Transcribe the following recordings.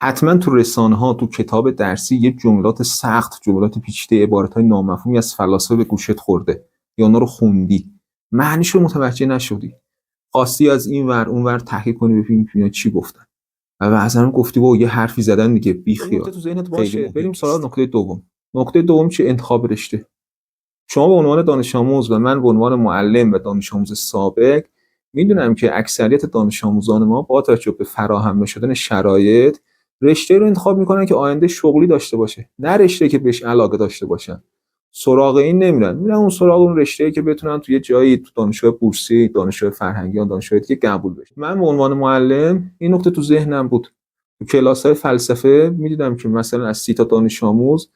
حتما تو رسانه‌ها، تو کتاب درسی یه جملات سخت، جملات پیچیده، عبارت‌های نامفهومی از فلاسفه به گوشت خورده یا اونا رو خوندی، معنیشو متوجه نشدی، خواستی از این ور اون ور تحقیق کنی ببینی اینا چی گفتن و بعضی گفتی بابا یه حرفی زدن دیگه، بیخیال. نکته تو ذهنت باشه. بریم سراغ نکته دوم. نکته دوم چه؟ انتخاب رشته. شما به عنوان دانش آموز و من به عنوان معلم و دانش آموز سابق میدونم که اکثریت دانش آموزان ما با توجه به فراهم نشدن شرایط رشته رو انتخاب میکنن که آینده شغلی داشته باشه، نه رشته که بهش علاقه داشته باشن. سراغ این نمیرن، میرن اون سراغ اون رشته‌ای که بتونن تو یه جایی تو دانشگاه بورسی، دانشگاه فرهنگی یا دانشگاه دیگه قبول بشن. من به عنوان معلم این نکته تو ذهنم بود. تو کلاس‌های فلسفه میدیدم که مثلا از 30 تا دانش آموز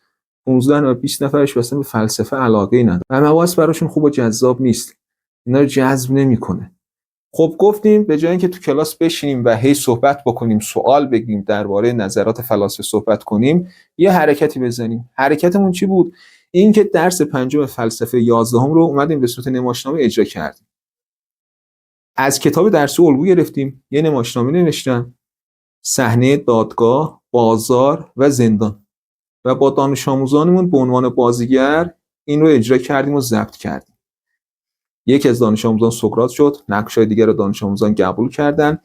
15 و 20 نفرش مثلا به فلسفه علاقه‌ای ندارن و مباحث براشون خوب و جذاب نیست، اینا رو جذب نمی‌کنه. خب گفتیم به جای اینکه تو کلاس بشینیم و هی صحبت بکنیم، سوال بگیم، درباره نظرات فلاسفه صحبت کنیم، یه حرکتی بزنیم. حرکتمون چی بود؟ این که درس پنجم فلسفه 11 رو اومدیم به صورت نمایشنامه اجرا کردیم. از کتاب درسی الگو گرفتیم، یه نمایشنامه نوشتم، صحنه دادگاه، بازار و زندان، و با دانش آموزانمون به عنوان بازیگر این رو اجرا کردیم و ضبط کردیم. یکی از دانش آموزان سقراط شد، نقش‌های دیگر رو دانش آموزان قبول کردن.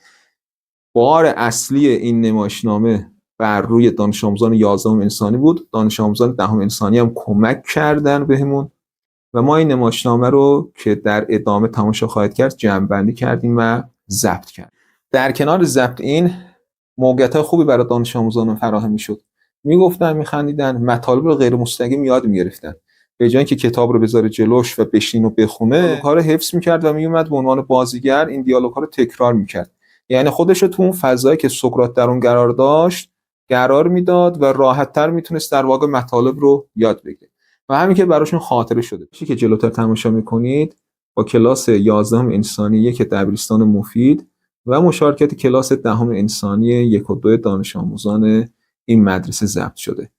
بار اصلی این نمایشنامه بر روی دانش آموزان 11 انسانی بود. دانش آموزان 10 انسانی هم کمک کردن بهمون و ما این نمایشنامه رو که در ادامه تماشا خواهید کرد جمع‌بندی کردیم و ضبط کردیم. در کنار ضبط این موقعیت‌های خوبی برای دانش آموزان فراهم می‌شد. میگفتن، میخندیدن، مطالب رو غیر مستقیم یاد میگرفتن. به جای اینکه کتاب رو بذاره جلوش و بشین و بخونه، دیالوگ‌ها رو حفظ میکرد و میومد به عنوان بازیگر این دیالوگ‌ها رو تکرار میکرد. یعنی خودش رو تو اون فضایی که سقراط در اون قرار داشت قرار میداد و راحت‌تر میتونست در واقع مطالب رو یاد بگیره و همین که براشون خاطره شده. چیزی که جلوتر تماشا میکنید با کلاس 11 انسانی یک دبیرستان مفید و مشارکت کلاس 10 انسانی 1 و 2 دانش آموزان این مدرسه ضبط شده.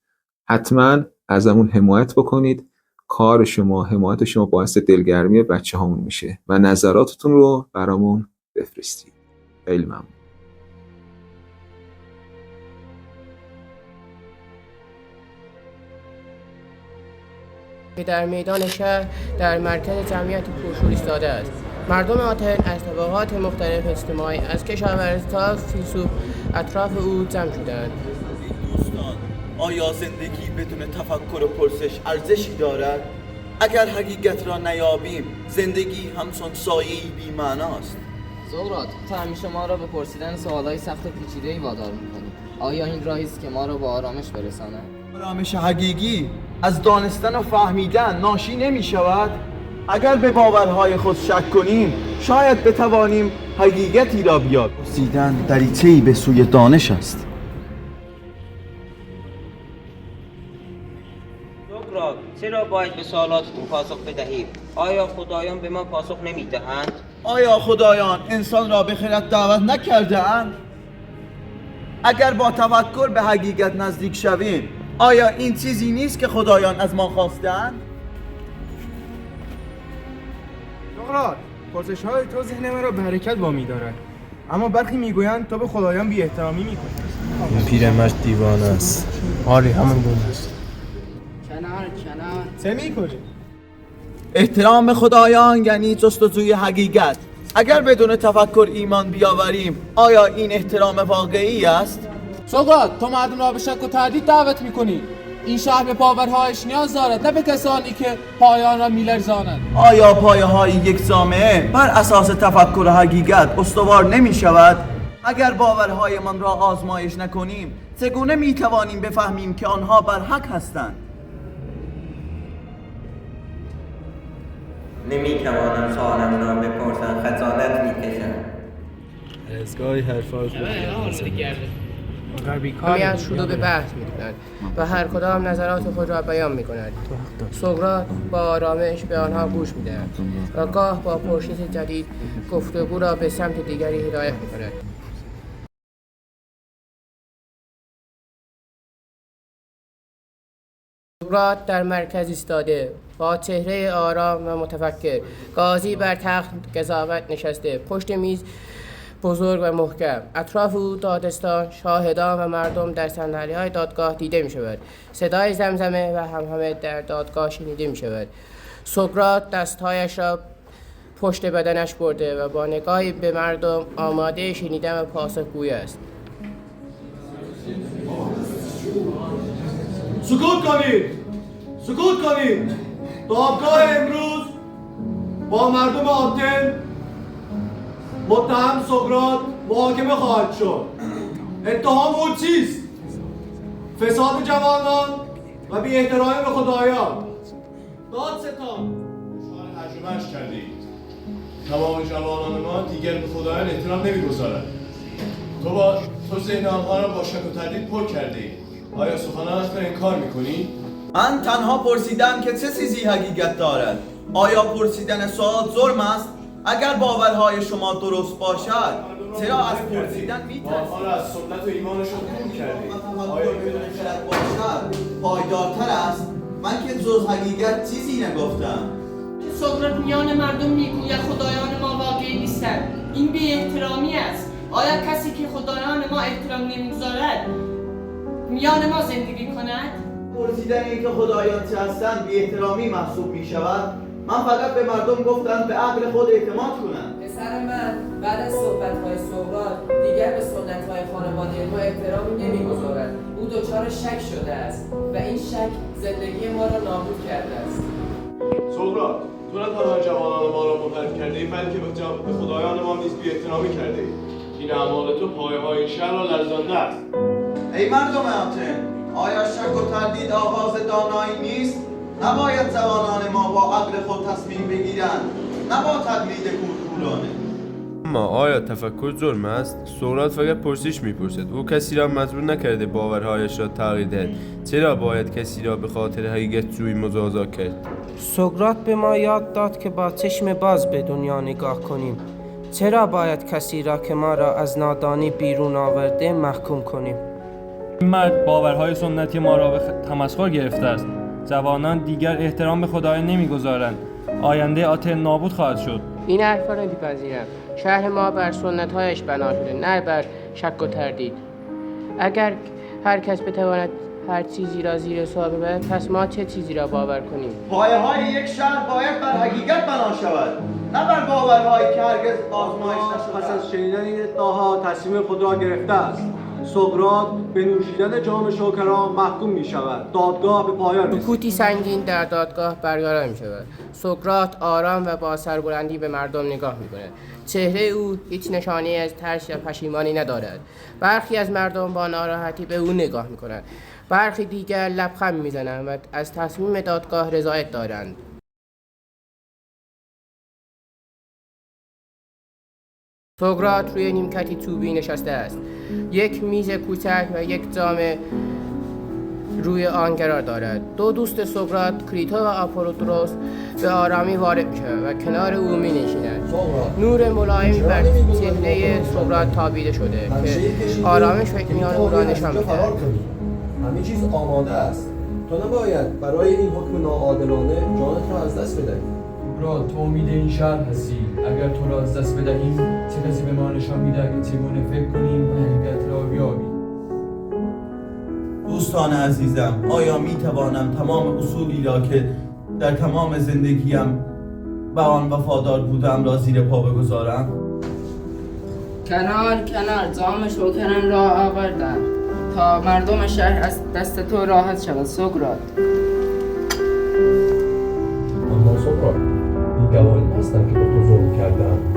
حتما ازمون حمایت بکنید. کار شما، حمایت شما باعث دلگرمی بچه هامون میشه و نظراتتون رو برامون بفرستید. خیلی ممنون. که در میدان شهر در مرکز جمعیت پرشور ایستاده است. مردم آتن از طبقات مختلف اجتماعی از کشاورز تا فیلسوف اطراف او جمع شدند. دوستان، آیا زندگی بدون تفکر و پرسش ارزشی دارد؟ اگر حقیقت را نیابیم، زندگی همچون سایه‌ای بی‌معناست. سقراط، تو همیشه ما را به پرسیدن سوالای سخت و پیچیده‌ای وادار می‌کنی. آیا این راهی است که ما را به آرامش برساند؟ آرامش حقیقی از دانستن و فهمیدن ناشی نمی‌شود؟ اگر به باورهای خود شک کنیم، شاید بتوانیم حقیقتی را بیابیم. پرسیدن دریچه‌ای به سوی دانش است. سقراط، چرا باید به سوالاتتون پاسخ بدهید؟ آیا خدایان به ما پاسخ نمی‌دهند؟ آیا خدایان انسان را به خرد دعوت نکرده اند؟ اگر با تفکر به حقیقت نزدیک شویم، آیا این چیزی نیست که خدایان از ما خواستند؟ سقراط، پرسش‌های تو ذهن من را به حرکت وامی دارد، اما برخی میگویند تو به خدایان بی احترامی میکنی. این پیرمرد دیوانه است. آره، همون گونه است. کنار چه میکنی؟ احترام خدایان یعنی جستجوی حقیقت. اگر بدون تفکر ایمان بیاوریم، آیا این احترام واقعی است؟ سقراط، تو مردم را به شک و تردید دعوت میکنی. این شهر به باورهایش نیاز دارد، نه به کسانی که پایان را میلرزانند. آیا پایه‌های یک جامعه بر اساس تفکر و حقیقت استوار نمی شود؟ اگر باورهایمان را آزمایش نکنیم، چگونه می توانیم بفهمیم که آنها بر حق هستند؟ نمی‌توانم سوالت را بپرسم، خجالت می‌کشم. از گاهی حرفای خود همه از شروع به بحث می‌کنند و هر کدام نظرات خود را بیان می‌کنند. سقراط با آرامش به آنها گوش می‌دهد و گاه با پرسش جدید گفتگو را به سمت دیگری هدایت می‌کند. سقراط در مرکز ایستاده، با چهره آرام و متفکر، قاضی بر تخت قضاوت نشسته، پشت میز بزرگ و محکم. اطراف او دادستان، شاهدان و مردم در صندلی‌های دادگاه دیده می شود. صدای زمزمه و همهمه در دادگاه شنیده می شود. سقراط دستهایش را پشت بدنش برده و با نگاهی به مردم آماده شنیدن و پاسخگویی است. سکوت کنید! سکوت کنید! دادگاه امروز با مردم آتن متهم سقراط محاکمه خواهد شد. اتهام او چیست؟ فساد جوانان و بی احترامی به خدایان. دادستان ترجمهش کردید. تمام جوانان ما دیگر به خدایان احترام نمیگذارند. تو ذهن آنها را با شک و تردید پر کرده ای. آیا سخنانش را انکار میکنی؟ من تنها پرسیدم که چه چیزی حقیقت دارد. آیا پرسیدن سوال ظلم است؟ اگر باورهای شما درست باشد چرا از پرسیدن میترسید؟ آنها را از سنت و ایمانشون دور کردی. آیا بدون خرد باشد پایدارتر است؟ من که جز حقیقت چیزی نگفتم. سقراط میان مردم میگوید خدایان ما واقعی نیستند. این بی احترامی است. آیا کسی که خدایان ما احترام نمیگذارد میان ما زندگی کند؟ پرسیدن اینکه خدایان چه هستند بی احترامی محسوب می شود. من فقط به مردم گفتم به عقل خود اعتماد کنند. پسر من بعد از صحبت‌های سقراط دیگر به سنت‌های خانواده ما احترامی نمی‌گذارد. او دچار شک شده است و این شک زندگی ما را نابود کرده است. سقراط، تو نه تنها جوانان ما را منحرف کرده ای بلکه به خدایان ما نیز بی احترامی کرده ای. این اعمال تو پایه‌های این شهر را لرزانده است. ای مردم آتن، آیا شک و تردید آغاز دانایی نیست؟ نباید جوانان ما با عقل خود تصمیم بگیرند، نه با تقلید کورکورانه. اما آیا تفکر ظلم است؟ سقراط فقط پرسش میپرسد. او کسی را مجبور نکرده باورهایش را تغییر دهد. چرا باید کسی را به خاطر حقیقت جویی مجازات کرد؟ سقراط به ما یاد داد که با چشم باز به دنیا نگاه کنیم. چرا باید کسی را که ما را از نادانی بیرون آورده محکوم کنیم؟ این مرد باورهای سنتی ما را به تمسخر گرفته است. جوانان دیگر احترام به خدایان نمیگذارند. آینده آتن نابود خواهد شد. این حرفا را میپذیرم. شهر ما بر سنت‌هایش بنا شده، نه بر شک و تردید. اگر هر کس بتواند هر چیزی را زیر سوال ببرد، پس ما چه چیزی را باور کنیم؟ پایه‌های یک شهر باید بر حقیقت بنا شود، نه بر باورهایی که هرگز آزمایش نشده. پس از شنیدن این ادعاها تصمیم خود را گرفته است. سقراط به نوشیدن جام شوکرا محکوم می شود. دادگاه به پایان رسید. سکوتی سنگین در دادگاه برقرار می شود. سقراط آرام و با سربلندی به مردم نگاه می کند. چهره او هیچ نشانه از ترس یا پشیمانی ندارد. برخی از مردم با ناراحتی به او نگاه می کنند. برخی دیگر لبخند می زنند و از تصمیم دادگاه رضایت دارند. سقراط روی نیمکتی چوبی نشسته است. یک میز کوچک و یک جام روی آن قرار دارد. دو دوست سقراط، کریتو و آپولودوروس، به آرامی وارد می‌شوند و کنار او می‌نشینند. نور ملایمی بر چهره سقراط تابیده شده که آرامش و اطمینان او را نشان می‌دهد. همه چیز آماده است. تو نباید برای این حکم ناعادلانه جانت را از دست بدهی. سقراط، تو امید این شهر هستی. اگر تو را از دست بدهیم چه کسی به ما نشان می‌دهد که چگونه فکر کنیم و حقیقت را بیابیم. دوستان عزیزم، آیا می توانم تمام اصولی را که در تمام زندگیم به آن وفادار بودم را زیر پا بگذارم؟ کنار جام شوکرم را آوردم تا مردم شهر از دست تو راحت شود. سقراط، اما سقراط، این قوانین هستند که به تو ظلم کردند.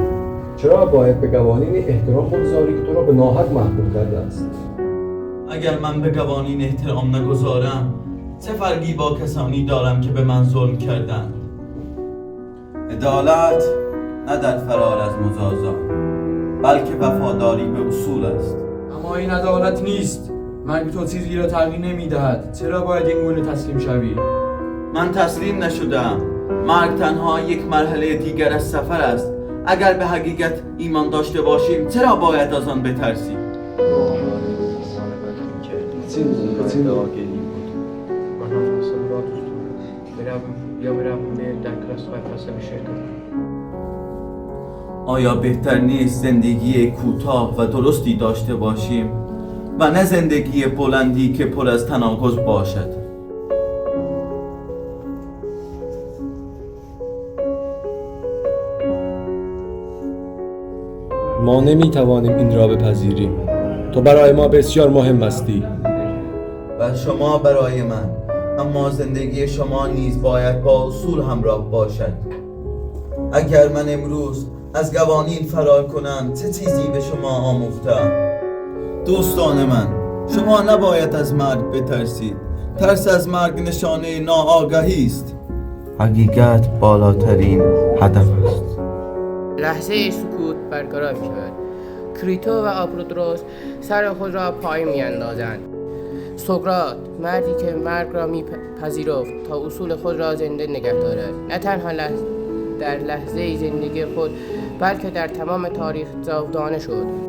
چرا باید به قوانین احترام بگذاری که تو را به ناحق محکوم کرده است؟ اگر من به قوانین احترام نگذارم چه فرقی با کسانی دارم که به من ظلم کردند؟ عدالت نه در فرار از مجازات بلکه وفاداری به اصول است. اما این عدالت نیست. مرگ تو چیزی را تغییر نمی‌دهد. چرا باید این گونه تسلیم شوی؟ من تسلیم نشدم. مرگ تنها یک مرحله دیگر از سفر است. اگر به حقیقت ایمان داشته باشیم چرا باید از آن بترسیم؟ آیا بهتر نیست زندگی کوتاه و درستی داشته باشیم و نه زندگی بلندی که پر از تناقض باشد؟ ما نمیتوانیم این را بپذیریم. تو برای ما بسیار مهم هستی. و شما برای من، اما زندگی شما نیز باید با اصول همراه باشد. اگر من امروز از قوانین فرار کنم چه چیزی به شما آموختم؟ دوستان من، شما نباید از مرگ بترسید. ترس از مرگ نشانه ناآگاهی است. حقیقت بالاترین هدف است. لحظه سکوت برقرار می شود. کریتو و آپولودوروس سر خود را پایین می اندازند. سقراط، مردی که مرگ را می پذیرفت تا اصول خود را زنده نگه دارد، نه تنها در لحظه زندگی خود بلکه در تمام تاریخ جاودانه شد.